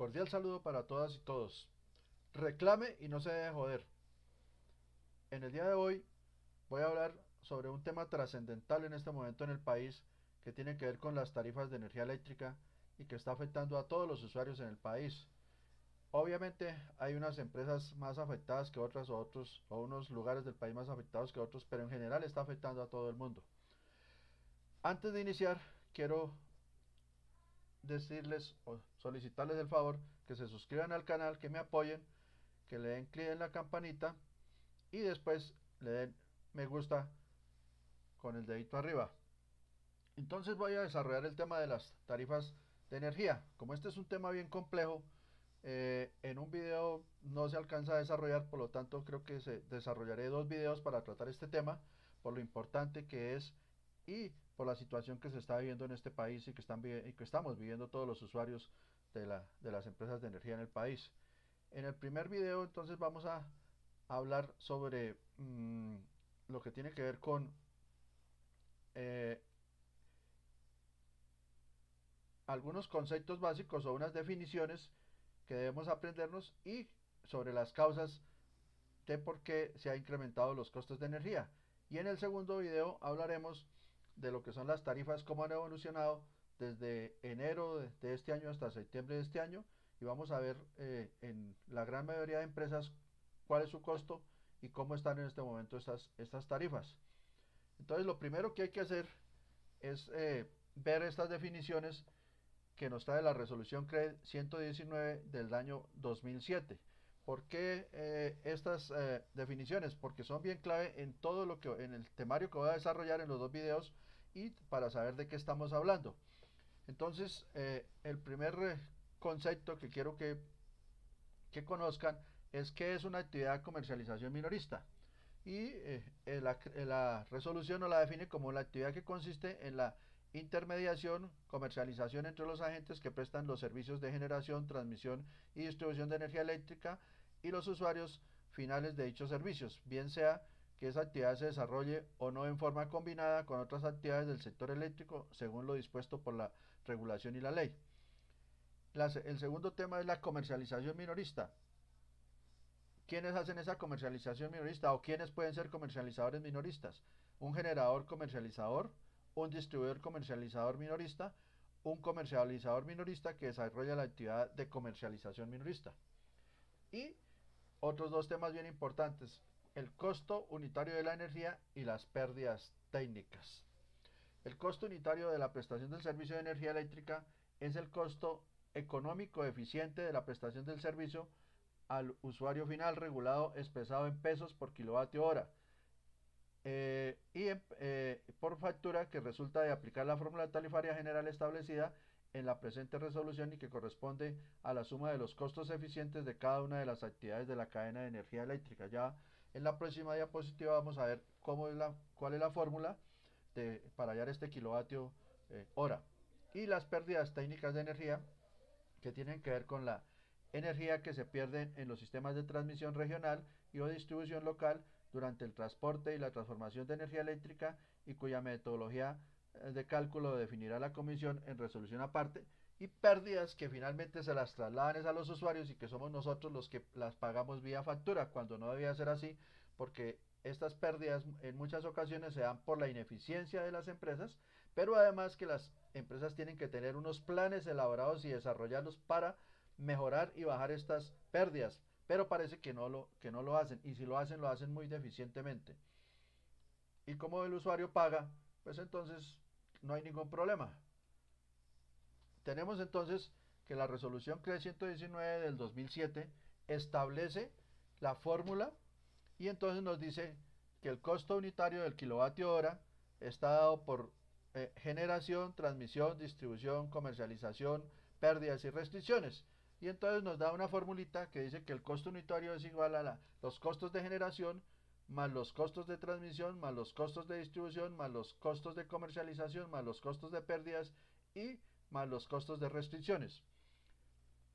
Cordial saludo para todas y todos. Reclame y no se deje joder. En el día de hoy voy a hablar sobre un tema trascendental en este momento en el país que tiene que ver con las tarifas de energía eléctrica y que está afectando a todos los usuarios en el país. Obviamente hay unas empresas más afectadas que otras o unos lugares del país más afectados que otros, pero en general está afectando a todo el mundo. Antes de iniciar, quiero decirles o solicitarles el favor que se suscriban al canal, que me apoyen, que le den clic en la campanita y después le den me gusta con el dedito arriba. Entonces voy a desarrollar el tema de las tarifas de energía. Como este es un tema bien complejo, en un video no se alcanza a desarrollar, por lo tanto creo que desarrollaré dos videos para tratar este tema, por lo importante que es y por la situación que se está viviendo en este país y que estamos viviendo todos los usuarios de las empresas de energía en el país. En el primer video entonces vamos a hablar sobre lo que tiene que ver con eh, algunos conceptos básicos o unas definiciones que debemos aprendernos y sobre las causas de por qué se ha incrementado los costos de energía. Y en el segundo video hablaremos de lo que son las tarifas, cómo han evolucionado desde enero de este año hasta septiembre de este año y vamos a ver en la gran mayoría de empresas cuál es su costo y cómo están en este momento estas tarifas. Entonces lo primero que hay que hacer es ver estas definiciones que nos trae la resolución CRE 119 del año 2007. ¿Por qué estas definiciones? Porque son bien clave en todo lo que en el temario que voy a desarrollar en los dos videos y para saber de qué estamos hablando. Entonces, el primer concepto que quiero que conozcan es qué es una actividad de comercialización minorista. Y la resolución nos la define como la actividad que consiste en la intermediación, comercialización entre los agentes que prestan los servicios de generación, transmisión y distribución de energía eléctrica y los usuarios finales de dichos servicios, bien sea que esa actividad se desarrolle o no en forma combinada con otras actividades del sector eléctrico según lo dispuesto por la regulación y la ley. El segundo tema es la comercialización minorista. ¿Quiénes hacen esa comercialización minorista o quiénes pueden ser comercializadores minoristas? Un generador comercializador, un distribuidor comercializador minorista, un comercializador minorista que desarrolla la actividad de comercialización minorista. Y otros dos temas bien importantes, el costo unitario de la energía y las pérdidas técnicas. El costo unitario de la prestación del servicio de energía eléctrica es el costo económico eficiente de la prestación del servicio al usuario final regulado expresado en pesos por kilovatio hora por factura que resulta de aplicar la fórmula tarifaria general establecida en la presente resolución y que corresponde a la suma de los costos eficientes de cada una de las actividades de la cadena de energía eléctrica. Ya en la próxima diapositiva vamos a ver cuál es la fórmula para hallar este kilovatio hora. Y las pérdidas técnicas de energía que tienen que ver con la energía que se pierde en los sistemas de transmisión regional y o distribución local durante el transporte y la transformación de energía eléctrica y cuya metodología de cálculo definirá la comisión en resolución aparte y pérdidas que finalmente se las trasladan a los usuarios y que somos nosotros los que las pagamos vía factura cuando no debía ser así porque estas pérdidas en muchas ocasiones se dan por la ineficiencia de las empresas, pero además que las empresas tienen que tener unos planes elaborados y desarrollarlos para mejorar y bajar estas pérdidas, pero parece que no lo hacen y si lo hacen muy deficientemente. Y como el usuario paga, pues entonces no hay ningún problema. Tenemos entonces que la resolución CRE 119 del 2007 establece la fórmula y entonces nos dice que el costo unitario del kilovatio hora está dado por generación, transmisión, distribución, comercialización, pérdidas y restricciones. Y entonces nos da una formulita que dice que el costo unitario es igual a los costos de generación más los costos de transmisión, más los costos de distribución, más los costos de comercialización, más los costos de pérdidas y más los costos de restricciones.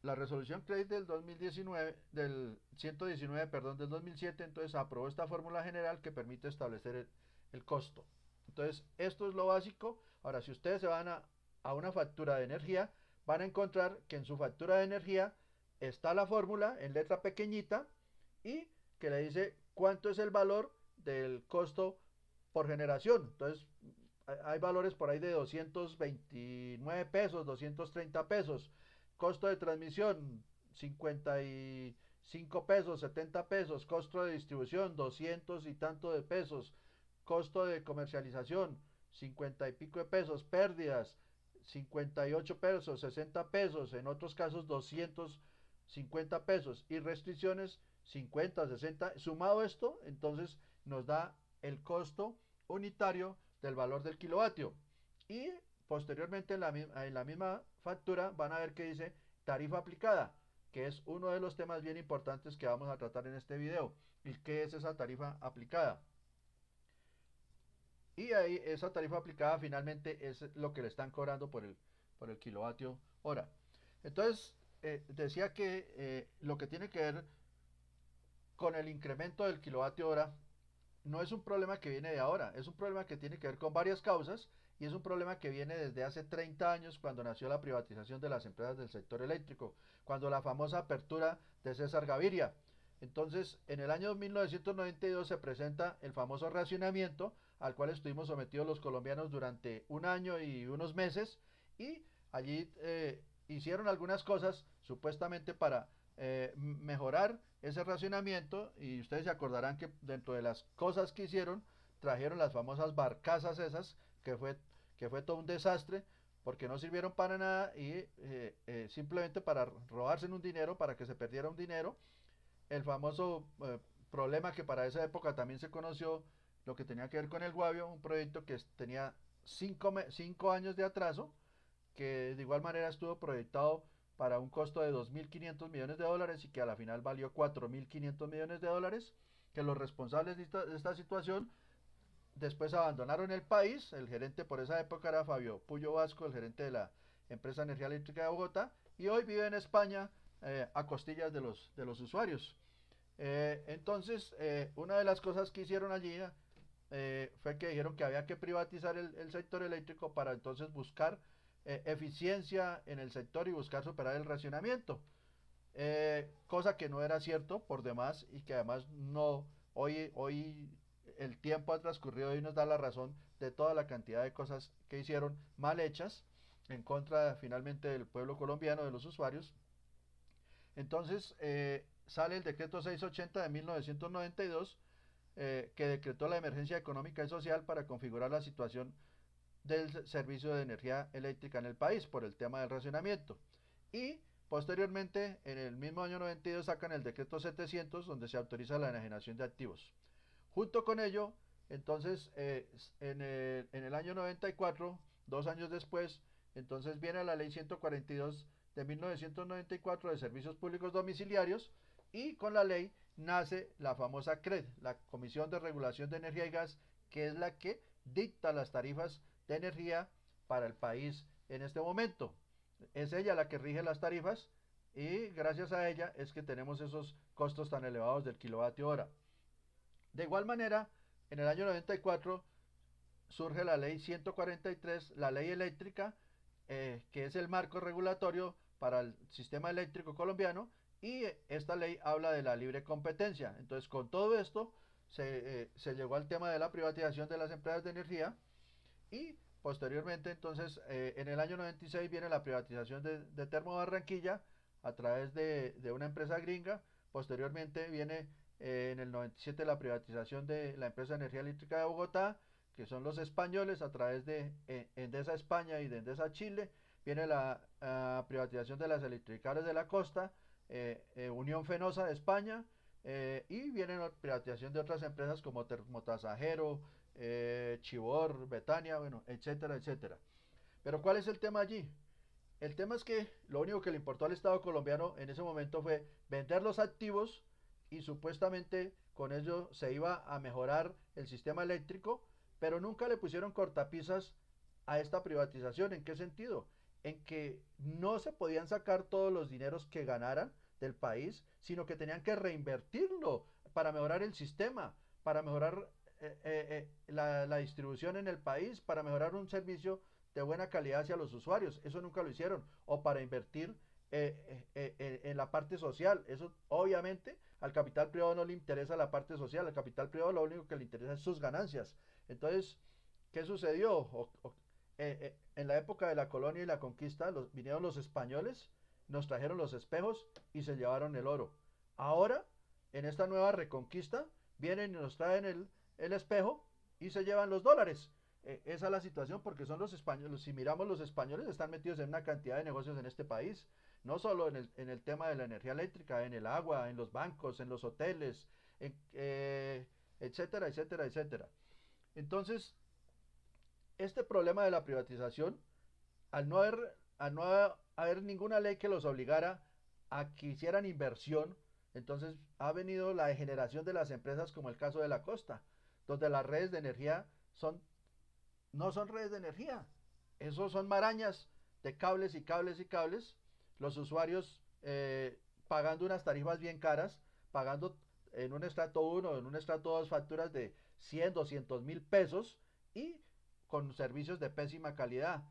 La resolución CREDIT del 2019, del 119, perdón, del 2007, entonces aprobó esta fórmula general que permite establecer el costo. Entonces, esto es lo básico. Ahora, si ustedes se van a una factura de energía, van a encontrar que en su factura de energía está la fórmula en letra pequeñita y que le dice cuánto es el valor del costo por generación. Entonces, hay valores por ahí de 229 pesos, 230 pesos. Costo de transmisión, 55 pesos, 70 pesos. Costo de distribución, 200 y tanto de pesos. Costo de comercialización, 50 y pico de pesos. Pérdidas, 58 pesos, 60 pesos. En otros casos, 250 pesos. Y restricciones, 50, 60. Sumado esto, entonces nos da el costo unitario del valor del kilovatio. Y posteriormente en la misma factura van a ver que dice tarifa aplicada, que es uno de los temas bien importantes que vamos a tratar en este video. ¿Y qué es esa tarifa aplicada? Y ahí esa tarifa aplicada finalmente es lo que le están cobrando por el kilovatio hora. Entonces, decía que lo que tiene que ver con el incremento del kilovatio hora no es un problema que viene de ahora, es un problema que tiene que ver con varias causas y es un problema que viene desde hace 30 años cuando nació la privatización de las empresas del sector eléctrico, cuando la famosa apertura de César Gaviria. Entonces, en el año 1992 se presenta el famoso racionamiento al cual estuvimos sometidos los colombianos durante un año y unos meses y allí hicieron algunas cosas supuestamente para mejorar ese racionamiento y ustedes se acordarán que dentro de las cosas que hicieron trajeron las famosas barcazas esas que fue todo un desastre porque no sirvieron para nada y simplemente para robarse un dinero, para que se perdiera un dinero. El famoso problema que para esa época también se conoció, lo que tenía que ver con el Guavio, un proyecto que tenía 5 años de atraso, que de igual manera estuvo proyectado para un costo de 2.500 millones de dólares y que a la final valió 4.500 millones de dólares, que los responsables de esta situación después abandonaron el país. El gerente por esa época era Fabio Puyo Vasco, el gerente de la empresa Energía Eléctrica de Bogotá, y hoy vive en España a costillas de los usuarios. Entonces, una de las cosas que hicieron allí fue que dijeron que había que privatizar el sector eléctrico para entonces buscar eficiencia en el sector y buscar superar el racionamiento. Cosa que no era cierto por demás y que además no, hoy el tiempo ha transcurrido y nos da la razón de toda la cantidad de cosas que hicieron mal hechas en contra finalmente del pueblo colombiano, de los usuarios. Entonces sale el decreto 680 de 1992 que decretó la emergencia económica y social para configurar la situación del servicio de energía eléctrica en el país por el tema del racionamiento. Y posteriormente, en el mismo año 92, sacan el decreto 700, donde se autoriza la enajenación de activos. Junto con ello, entonces, en el año 94, 2 años después, entonces viene la ley 142 de 1994 de servicios públicos domiciliarios y con la ley nace la famosa CRED, la Comisión de Regulación de Energía y Gas, que es la que dicta las tarifas de energía para el país en este momento. Es ella la que rige las tarifas y gracias a ella es que tenemos esos costos tan elevados del kilovatio hora. De igual manera, en el año 94 surge la ley 143, la ley eléctrica, que es el marco regulatorio para el sistema eléctrico colombiano, y esta ley habla de la libre competencia. Entonces, con todo esto, se llegó al tema de la privatización de las empresas de energía y posteriormente, entonces, en el año 96 viene la privatización de Termo Barranquilla a través de una empresa gringa. Posteriormente viene en el 97 la privatización de la empresa de energía eléctrica de Bogotá, que son los españoles a través de Endesa España y de Endesa Chile. Viene la privatización de las electrificadores de la costa, Unión Fenosa de España, y viene la privatización de otras empresas como Termotasajero, Chivor, Betania, bueno, etcétera, etcétera. Pero ¿cuál es el tema allí? El tema es que lo único que le importó al Estado colombiano en ese momento fue vender los activos y supuestamente con ello se iba a mejorar el sistema eléctrico, pero nunca le pusieron cortapisas a esta privatización. ¿En qué sentido? En que no se podían sacar todos los dineros que ganaran del país, sino que tenían que reinvertirlo para mejorar el sistema, para mejorar la distribución en el país, para mejorar un servicio de buena calidad hacia los usuarios. Eso nunca lo hicieron. O para invertir en la parte social. Eso obviamente al capital privado no le interesa la parte social. Al capital privado lo único que le interesa es sus ganancias. Entonces, ¿qué sucedió? En la época de la colonia y la conquista, vinieron los españoles, nos trajeron los espejos y se llevaron el oro. Ahora, en esta nueva reconquista, vienen y nos traen el espejo y se llevan los dólares. Esa es la situación porque son los españoles, si miramos los españoles están metidos en una cantidad de negocios en este país, no solo en el tema de la energía eléctrica, en el agua, en los bancos, en los hoteles, etcétera, etcétera, etcétera. Entonces, este problema de la privatización, al no haber ninguna ley que los obligara a que hicieran inversión, entonces ha venido la degeneración de las empresas como el caso de la costa, donde las redes de energía no son redes de energía, esos son marañas de cables y cables y cables, los usuarios pagando unas tarifas bien caras, pagando en un estrato 1, en un estrato 2 facturas de 100, 200 mil pesos y con servicios de pésima calidad.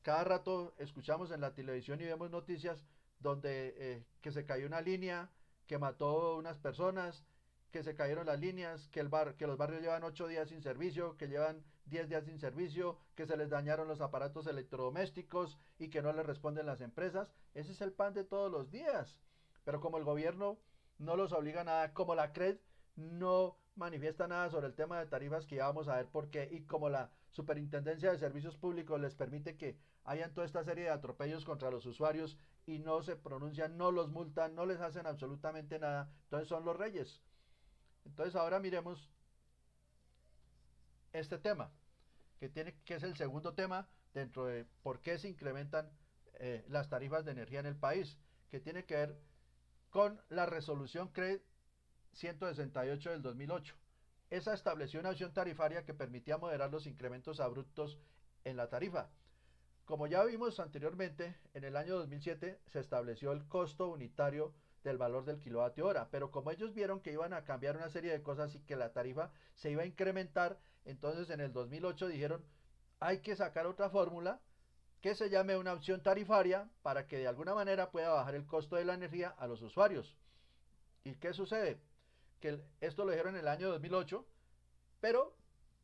Cada rato escuchamos en la televisión y vemos noticias donde que se cayó una línea, que mató unas personas, que se cayeron las líneas, que los barrios llevan 8 días sin servicio, que llevan 10 días sin servicio, que se les dañaron los aparatos electrodomésticos y que no les responden las empresas. Ese es el pan de todos los días. Pero como el gobierno no los obliga a nada, como la CRED no manifiesta nada sobre el tema de tarifas, que ya vamos a ver por qué, y como la Superintendencia de Servicios Públicos les permite que hayan toda esta serie de atropellos contra los usuarios y no se pronuncian, no los multan, no les hacen absolutamente nada, entonces son los reyes. Entonces ahora miremos este tema, que es el segundo tema dentro de por qué se incrementan las tarifas de energía en el país, que tiene que ver con la resolución CRE 168 del 2008. Esa estableció una opción tarifaria que permitía moderar los incrementos abruptos en la tarifa. Como ya vimos anteriormente, en el año 2007 se estableció el costo unitario del valor del kilovatio hora, pero como ellos vieron que iban a cambiar una serie de cosas y que la tarifa se iba a incrementar, entonces en el 2008 dijeron, hay que sacar otra fórmula que se llame una opción tarifaria para que de alguna manera pueda bajar el costo de la energía a los usuarios. ¿Y qué sucede? Que esto lo dijeron en el año 2008, pero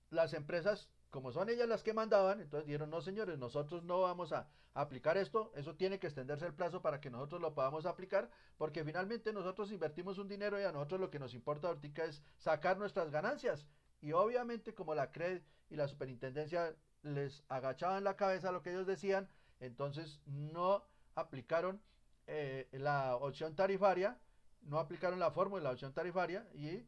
las empresas, como son ellas las que mandaban, entonces dijeron, no señores, nosotros no vamos a aplicar esto, eso tiene que extenderse el plazo para que nosotros lo podamos aplicar, porque finalmente nosotros invertimos un dinero y a nosotros lo que nos importa ahorita es sacar nuestras ganancias. Y obviamente como la CRED y la superintendencia les agachaban la cabeza a lo que ellos decían, entonces no aplicaron la opción tarifaria, no aplicaron la fórmula de la opción tarifaria y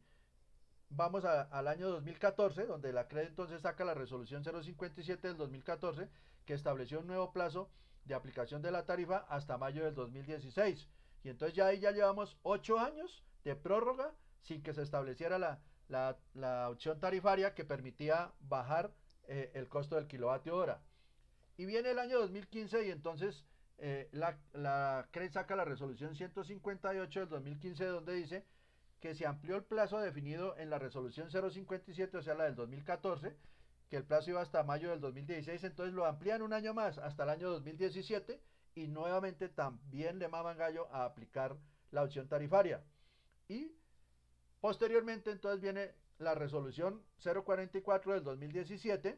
vamos al año 2014, donde la CRE entonces saca la resolución 057 del 2014, que estableció un nuevo plazo de aplicación de la tarifa hasta mayo del 2016. Y entonces ya ahí ya llevamos 8 años de prórroga sin que se estableciera la opción tarifaria que permitía bajar el costo del kilovatio hora. Y viene el año 2015 y entonces la CRE saca la resolución 158 del 2015 donde dice que se amplió el plazo definido en la resolución 057, o sea, la del 2014, que el plazo iba hasta mayo del 2016, entonces lo amplían un año más, hasta el año 2017, y nuevamente también le maman gallo a aplicar la opción tarifaria. Y posteriormente entonces viene la resolución 044 del 2017,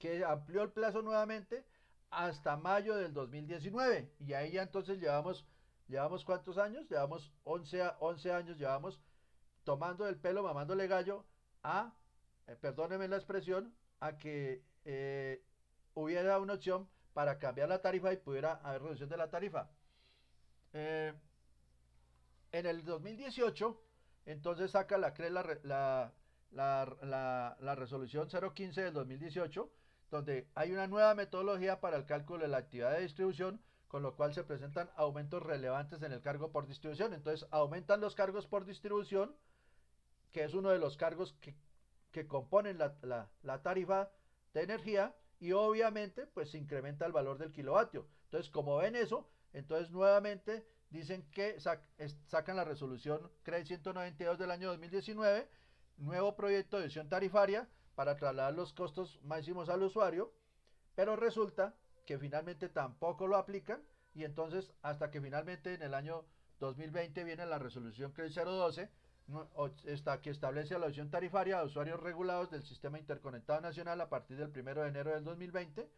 que amplió el plazo nuevamente hasta mayo del 2019, y ahí ya entonces llevamos ¿cuántos años? Llevamos 11 años, llevamos tomando el pelo, mamándole gallo a, perdónenme la expresión, a que hubiera una opción para cambiar la tarifa y pudiera haber reducción de la tarifa. Eh, en el 2018, entonces saca la CRE la resolución 015 del 2018, donde hay una nueva metodología para el cálculo de la actividad de distribución, con lo cual se presentan aumentos relevantes en el cargo por distribución. Entonces aumentan los cargos por distribución, que es uno de los cargos que componen la tarifa de energía, y obviamente pues se incrementa el valor del kilovatio. Entonces como ven eso, entonces nuevamente dicen que sacan la resolución CRE 192 del año 2019, nuevo proyecto de opción tarifaria para trasladar los costos máximos al usuario, Pero resulta que finalmente tampoco lo aplican y entonces hasta que finalmente en el año 2020 viene la resolución CRED 012 que establece la opción tarifaria a usuarios regulados del Sistema Interconectado Nacional a partir del 1 de enero del 2020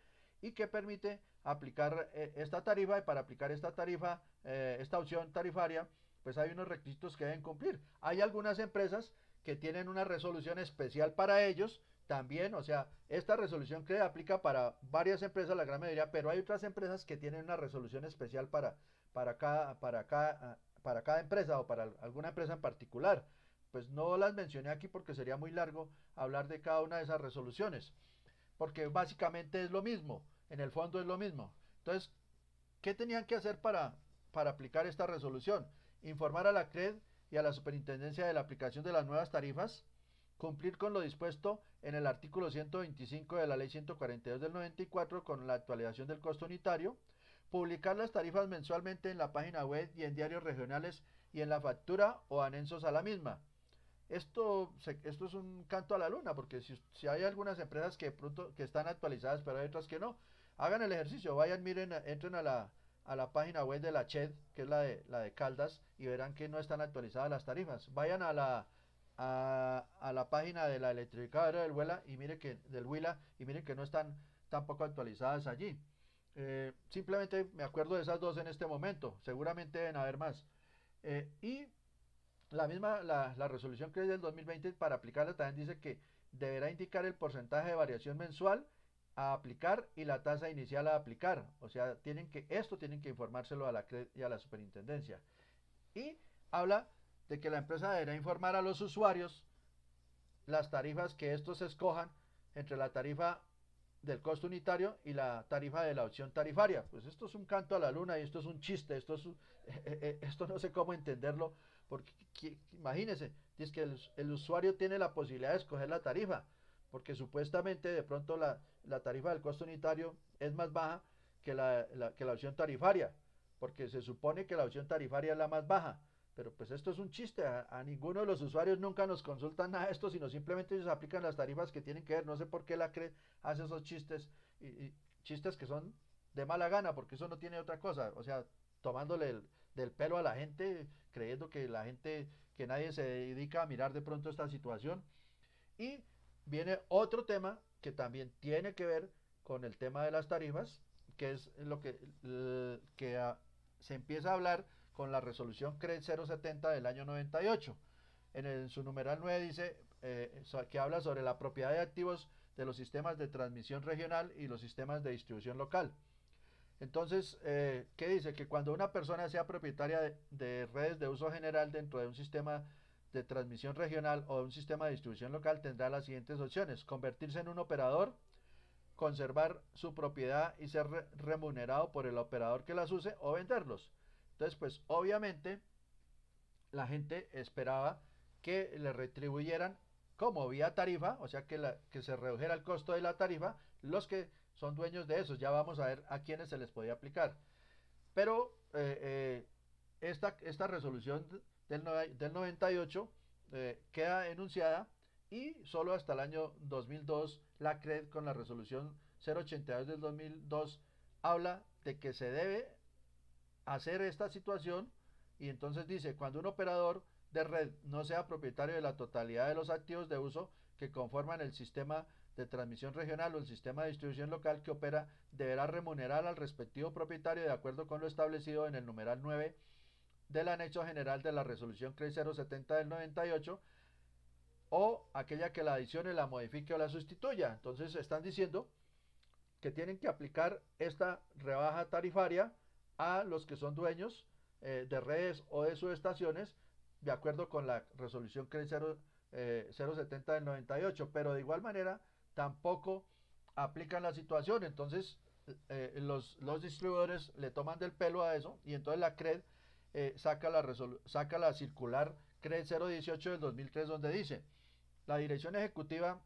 y que permite aplicar esta tarifa y para aplicar esta tarifa, esta opción tarifaria, pues hay unos requisitos que deben cumplir. Hay algunas empresas que tienen una resolución especial para ellos también, o sea, esta resolución que aplica para varias empresas, la gran mayoría, pero hay otras empresas que tienen una resolución especial para cada empresa o para alguna empresa en particular. Pues no las mencioné aquí porque sería muy largo hablar de cada una de esas resoluciones, porque básicamente es lo mismo, en el fondo es lo mismo. Entonces, ¿qué tenían que hacer para aplicar esta resolución? Informar a la CRED y a la Superintendencia de la aplicación de las nuevas tarifas, cumplir con lo dispuesto en el artículo 125 de la Ley 142 del 94 con la actualización del costo unitario, publicar las tarifas mensualmente en la página web y en diarios regionales y en la factura o anexos a la misma. Esto es un canto a la luna, porque si hay algunas empresas que pronto que están actualizadas, pero hay otras que no, hagan el ejercicio, vayan, miren, entren a la página web de la CHED, que es la de Caldas, y verán que no están actualizadas las tarifas. Vayan a la página de la electrificadora del Huila y miren que no están tampoco actualizadas allí. Simplemente me acuerdo de esas dos en este momento, seguramente deben haber más. Y la resolución que es del 2020 para aplicarla también dice que deberá indicar el porcentaje de variación mensual a aplicar y la tasa inicial a aplicar. O sea, tienen que informárselo a la CRED y a la superintendencia. Y habla de que la empresa deberá informar a los usuarios las tarifas que estos escojan entre la tarifa del costo unitario y la tarifa de la opción tarifaria. Pues esto es un canto a la luna y esto es un chiste, esto no sé cómo entenderlo, porque imagínense, es que el usuario tiene la posibilidad de escoger la tarifa, porque supuestamente de pronto la tarifa del costo unitario es más baja que la opción tarifaria, porque se supone que la opción tarifaria es la más baja. Pero pues esto es un chiste, a ninguno de los usuarios nunca nos consultan nada de esto, sino simplemente ellos aplican las tarifas que tienen que ver. No sé por qué la CRE hace esos chistes, y chistes que son de mala gana, porque eso no tiene otra cosa. O sea, tomándole del pelo a la gente, creyendo que la gente, que nadie se dedica a mirar de pronto esta situación. Y viene otro tema que también tiene que ver con el tema de las tarifas, que es se empieza a hablar con la resolución CRE 070 del año 98. Su numeral 9 dice que habla sobre la propiedad de activos de los sistemas de transmisión regional y los sistemas de distribución local. Entonces, ¿qué dice? Que cuando una persona sea propietaria de redes de uso general dentro de un sistema de transmisión regional o de un sistema de distribución local, tendrá las siguientes opciones: convertirse en un operador, conservar su propiedad y ser remunerado por el operador que las use, o venderlos. Entonces, pues obviamente la gente esperaba que le retribuyeran como vía tarifa, o sea que se redujera el costo de la tarifa, los que son dueños de esos. Ya vamos a ver a quiénes se les podía aplicar. Pero esta resolución del 98 queda enunciada y solo hasta el año 2002 la CRED con la resolución 082 del 2002 habla de que se debe hacer esta situación. Y entonces dice: cuando un operador de red no sea propietario de la totalidad de los activos de uso que conforman el sistema de transmisión regional o el sistema de distribución local que opera, deberá remunerar al respectivo propietario de acuerdo con lo establecido en el numeral 9 del anexo general de la resolución CRE 070 del 98, o aquella que la adicione, la modifique o la sustituya. Entonces están diciendo que tienen que aplicar esta rebaja tarifaria a los que son dueños de redes o de subestaciones, de acuerdo con la resolución CRE 070 del 98, pero de igual manera tampoco aplican la situación. Entonces los distribuidores le toman del pelo a eso y entonces la CRED saca la circular CRED 018 del 2003, donde dice: la Dirección Ejecutiva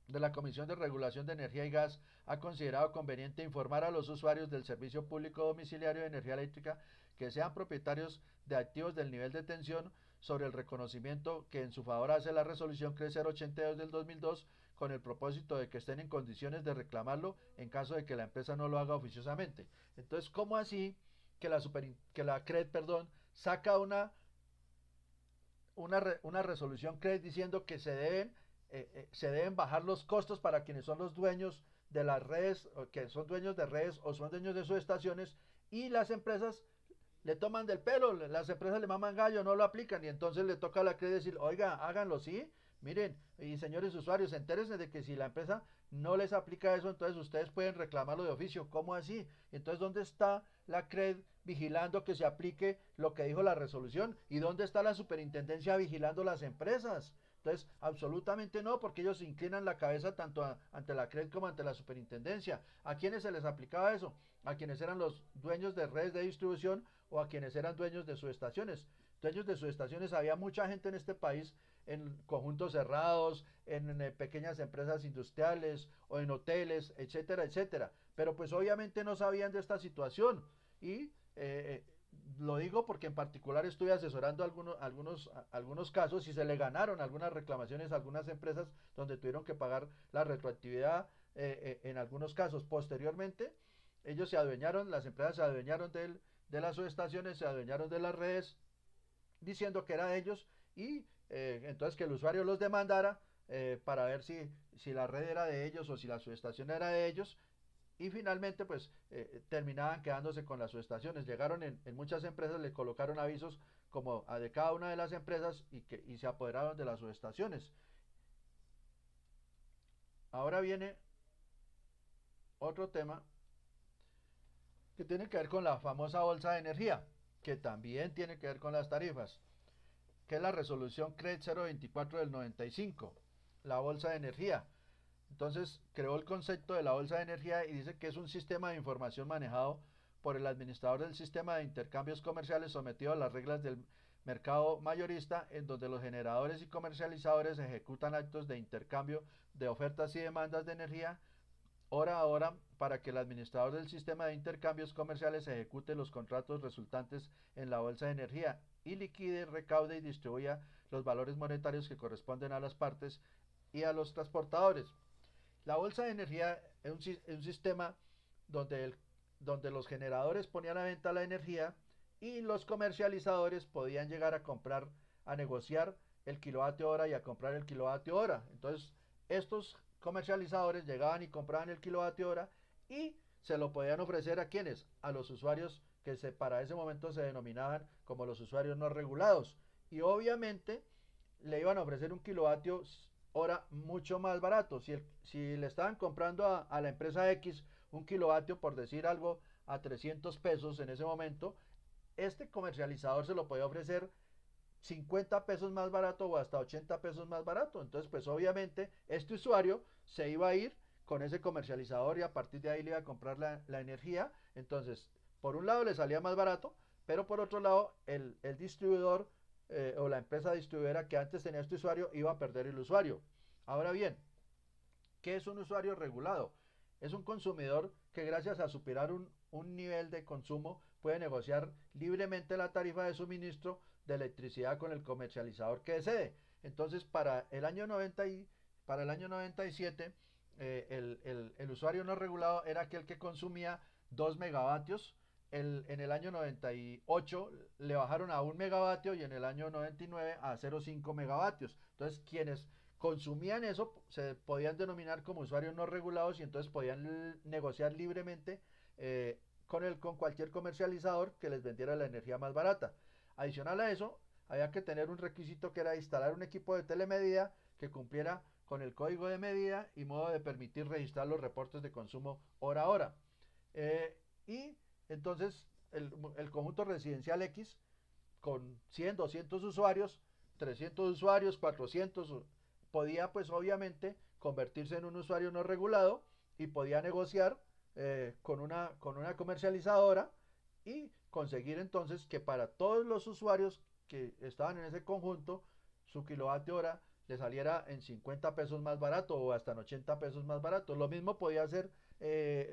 de la Comisión de Regulación de Energía y Gas ha considerado conveniente informar a los usuarios del Servicio Público Domiciliario de Energía Eléctrica que sean propietarios de activos del nivel de tensión sobre el reconocimiento que en su favor hace la resolución CRE 082 del 2002 con el propósito de que estén en condiciones de reclamarlo en caso de que la empresa no lo haga oficiosamente. Entonces, ¿cómo así que la CRED, perdón, saca una resolución CRED diciendo que se deben bajar los costos para quienes son los dueños de las redes, o que son dueños de redes o son dueños de sus estaciones, y las empresas le toman del pelo, las empresas le maman gallo, no lo aplican, y entonces le toca a la CRE decir, oiga, háganlo, sí, miren, y señores usuarios, entérense de que si la empresa no les aplica eso, entonces ustedes pueden reclamarlo de oficio. ¿Cómo así? Entonces, ¿dónde está la CRED vigilando que se aplique lo que dijo la resolución? ¿Y dónde está la superintendencia vigilando las empresas? Entonces, absolutamente no, porque ellos inclinan la cabeza tanto ante la CRED como ante la superintendencia. ¿A quiénes se les aplicaba eso? A quienes eran los dueños de redes de distribución o a quienes eran dueños de subestaciones. Dueños de subestaciones, había mucha gente en este país en conjuntos cerrados, en pequeñas empresas industriales o en hoteles, etcétera, etcétera. Pero pues obviamente no sabían de esta situación y lo digo porque en particular estoy asesorando algunos casos y se le ganaron algunas reclamaciones a algunas empresas donde tuvieron que pagar la retroactividad en algunos casos. Posteriormente, ellos se adueñaron, las empresas se adueñaron de las subestaciones, se adueñaron de las redes, diciendo que era de ellos y entonces que el usuario los demandara para ver si la red era de ellos o si la subestación era de ellos y finalmente pues terminaban quedándose con las subestaciones. Llegaron en muchas empresas, le colocaron avisos como a de cada una de las empresas y se apoderaron de las subestaciones. Ahora viene otro tema que tiene que ver con la famosa bolsa de energía, que también tiene que ver con las tarifas, que es la resolución CRED 024 del 95, la bolsa de energía. Entonces creó el concepto de la bolsa de energía y dice que es un sistema de información manejado por el administrador del sistema de intercambios comerciales sometido a las reglas del mercado mayorista, en donde los generadores y comercializadores ejecutan actos de intercambio de ofertas y demandas de energía hora a hora para que el administrador del sistema de intercambios comerciales ejecute los contratos resultantes en la bolsa de energía y liquide, recaude y distribuya los valores monetarios que corresponden a las partes y a los transportadores. La bolsa de energía es un sistema donde los generadores ponían a venta la energía y los comercializadores podían llegar a comprar, a negociar el kilovatio hora y a comprar el kilovatio hora. Entonces, estos comercializadores llegaban y compraban el kilovatio hora y se lo podían ofrecer a quienes, a los usuarios que para ese momento se denominaban como los usuarios no regulados. Y obviamente le iban a ofrecer un kilovatio hora mucho más barato. Si le estaban comprando a la empresa X un kilovatio, por decir algo, a 300 pesos en ese momento, este comercializador se lo podía ofrecer 50 pesos más barato o hasta 80 pesos más barato. Entonces, pues obviamente este usuario se iba a ir con ese comercializador y a partir de ahí le iba a comprar la energía. Entonces, por un lado le salía más barato, pero por otro lado el distribuidor o la empresa distribuidora que antes tenía este usuario iba a perder el usuario. Ahora bien, ¿qué es un usuario regulado? Es un consumidor que gracias a superar un nivel de consumo puede negociar libremente la tarifa de suministro de electricidad con el comercializador que desee. Entonces, para el año 97, el usuario no regulado era aquel que consumía 2 megavatios. En el año 98 le bajaron a 1 megavatio y en el año 99 a 0,5 megavatios. Entonces, quienes consumían eso se podían denominar como usuarios no regulados y entonces podían negociar libremente con cualquier comercializador que les vendiera la energía más barata. Adicional a eso, había que tener un requisito que era instalar un equipo de telemedida que cumpliera con el código de medida y modo de permitir registrar los reportes de consumo hora a hora. Y entonces el conjunto residencial X con 100, 200 usuarios, 300 usuarios, 400, podía pues obviamente convertirse en un usuario no regulado y podía negociar con una comercializadora y conseguir entonces que para todos los usuarios que estaban en ese conjunto, su kilovatio hora le saliera en 50 pesos más barato o hasta en 80 pesos más barato. Lo mismo podía hacer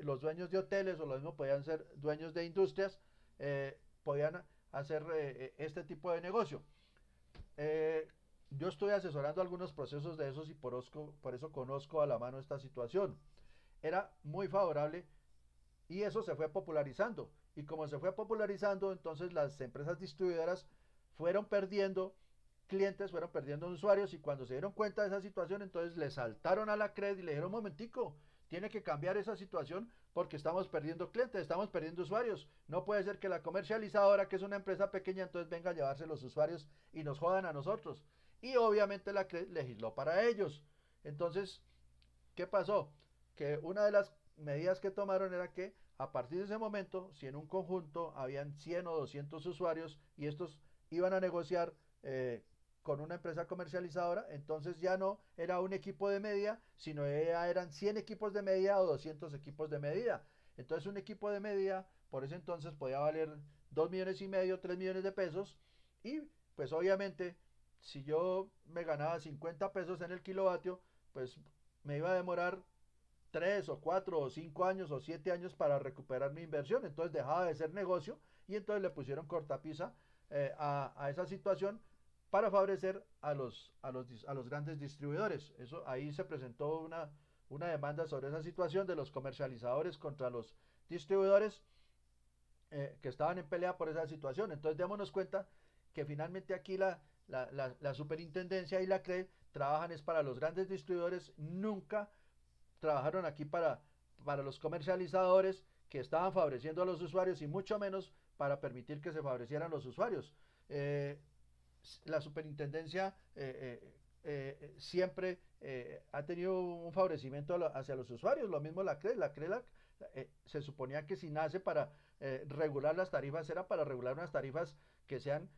los dueños de hoteles o lo mismo podían ser dueños de industrias, podían hacer este tipo de negocio. Yo estoy asesorando algunos procesos de esos y por eso conozco a la mano esta situación. Era muy favorable y eso se fue popularizando. Y como se fue popularizando, entonces las empresas distribuidoras fueron perdiendo clientes, fueron perdiendo usuarios y cuando se dieron cuenta de esa situación, entonces le saltaron a la CRED y le dijeron, un momentico, tiene que cambiar esa situación porque estamos perdiendo clientes, estamos perdiendo usuarios. No puede ser que la comercializadora, que es una empresa pequeña, entonces venga a llevarse los usuarios y nos jodan a nosotros. Y obviamente la CRED legisló para ellos. Entonces, ¿qué pasó? Que una de las medidas que tomaron era que a partir de ese momento, si en un conjunto habían 100 o 200 usuarios y estos iban a negociar con una empresa comercializadora, entonces ya no era un equipo de medida, sino ya eran 100 equipos de medida o 200 equipos de medida. Entonces un equipo de medida por ese entonces podía valer 2 millones y medio, 3 millones de pesos y pues obviamente si yo me ganaba 50 pesos en el kilovatio, pues me iba a demorar 3 o 4 o 5 años o 7 años para recuperar mi inversión. Entonces dejaba de ser negocio y entonces le pusieron cortapisa a esa situación para favorecer a los grandes distribuidores. Eso, ahí se presentó una demanda sobre esa situación de los comercializadores contra los distribuidores que estaban en pelea por esa situación. Entonces démonos cuenta que finalmente aquí la superintendencia y la CRE trabajan es para los grandes distribuidores, nunca trabajaron aquí para los comercializadores que estaban favoreciendo a los usuarios y mucho menos para permitir que se favorecieran los usuarios. Eh, la superintendencia siempre ha tenido un favorecimiento hacia los usuarios, lo mismo la CRE se suponía que si nace para regular las tarifas era para regular unas tarifas que sean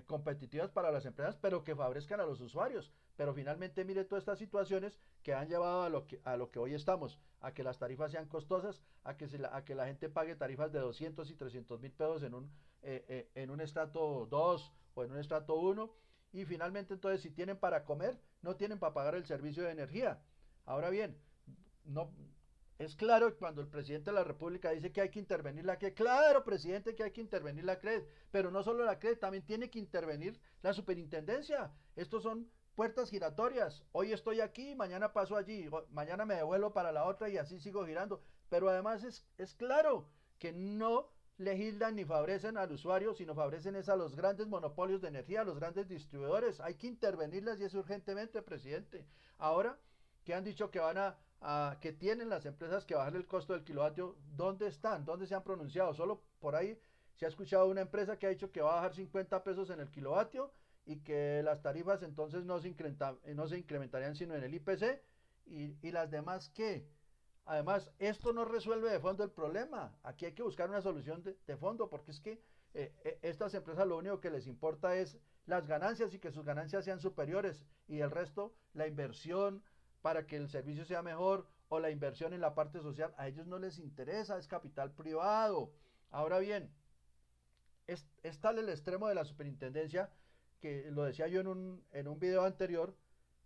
competitivas para las empresas, pero que favorezcan a los usuarios. Pero finalmente mire todas estas situaciones que han llevado a lo que hoy estamos, a que las tarifas sean costosas, a que la gente pague tarifas de 200 y 300 mil pesos en un estrato 2 o en un estrato 1. Y finalmente entonces si tienen para comer, no tienen para pagar el servicio de energía. Ahora bien, no, es claro que cuando el presidente de la República dice que hay que intervenir la CRED, claro, presidente, que hay que intervenir la CRED, pero no solo la CRED, también tiene que intervenir la superintendencia. Estos son puertas giratorias. Hoy estoy aquí, mañana paso allí, mañana me devuelvo para la otra y así sigo girando. Pero además es claro que no legislan ni favorecen al usuario, sino favorecen es a los grandes monopolios de energía, a los grandes distribuidores. Hay que intervenirlas y es urgentemente, presidente. Ahora que han dicho que van que tienen las empresas que bajar el costo del kilovatio, ¿dónde están? ¿Dónde se han pronunciado? Solo por ahí se ha escuchado una empresa que ha dicho que va a bajar 50 pesos en el kilovatio y que las tarifas entonces no se incrementarían sino en el IPC y las demás ¿qué? Además, esto no resuelve de fondo el problema. Aquí hay que buscar una solución de fondo porque es que estas empresas lo único que les importa es las ganancias y que sus ganancias sean superiores y el resto, la inversión, para que el servicio sea mejor o la inversión en la parte social, a ellos no les interesa, es capital privado. Ahora bien, es tal el extremo de la superintendencia que lo decía yo en un video anterior,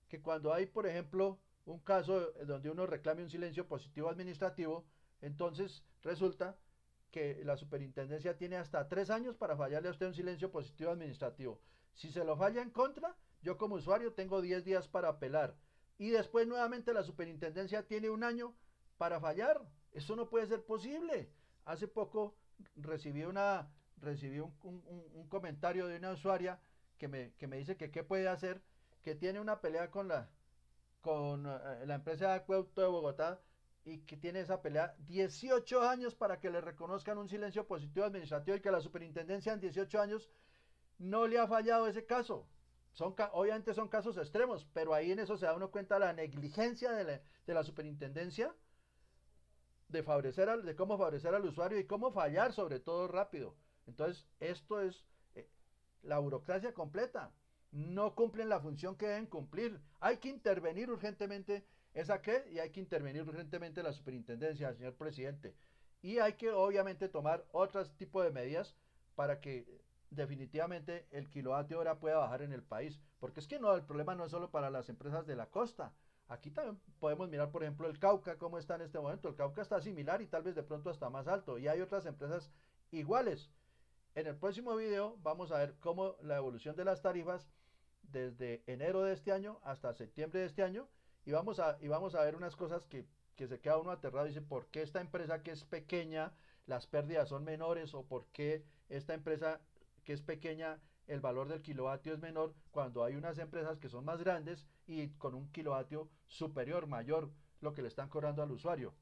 que cuando hay, por ejemplo, un caso donde uno reclame un silencio positivo administrativo, entonces resulta que la superintendencia tiene hasta 3 años para fallarle a usted un silencio positivo administrativo. Si se lo falla en contra, yo como usuario tengo 10 días para apelar. Y después nuevamente la superintendencia tiene un año para fallar. Eso no puede ser posible. Hace poco recibí, recibí un comentario de una usuaria que me dice que qué puede hacer, que tiene una pelea con la empresa de acueducto de Bogotá y que tiene esa pelea 18 años para que le reconozcan un silencio positivo administrativo y que la superintendencia en 18 años no le ha fallado ese caso. Obviamente son casos extremos, pero ahí en eso se da uno cuenta la negligencia de la superintendencia de cómo favorecer al usuario y cómo fallar sobre todo rápido. Entonces, esto es la burocracia completa. No cumplen la función que deben cumplir. Hay que intervenir urgentemente esa que y hay que intervenir urgentemente la superintendencia, señor presidente. Y hay que obviamente tomar otros tipos de medidas para que definitivamente el kilovatio hora pueda bajar en el país. Porque es que no, el problema no es solo para las empresas de la costa. Aquí también podemos mirar, por ejemplo, el Cauca, cómo está en este momento. El Cauca está similar y tal vez de pronto hasta más alto. Y hay otras empresas iguales. En el próximo video vamos a ver cómo la evolución de las tarifas desde enero de este año hasta septiembre de este año y vamos a ver unas cosas que se queda uno aterrado y dice, ¿por qué esta empresa que es pequeña las pérdidas son menores o por qué esta empresa que es pequeña el valor del kilovatio es menor cuando hay unas empresas que son más grandes y con un kilovatio superior, mayor, lo que le están cobrando al usuario?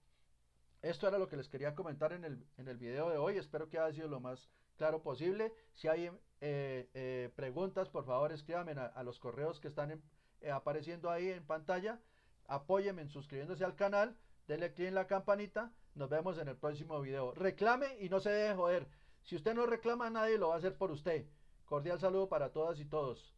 Esto era lo que les quería comentar en el video de hoy. Espero que haya sido lo más claro posible. Si hay preguntas, por favor escríbanme a los correos que están apareciendo ahí en pantalla. Apóyenme suscribiéndose al canal. Denle clic en la campanita. Nos vemos en el próximo video. Reclame y no se deje joder. Si usted no reclama, nadie lo va a hacer por usted. Cordial saludo para todas y todos.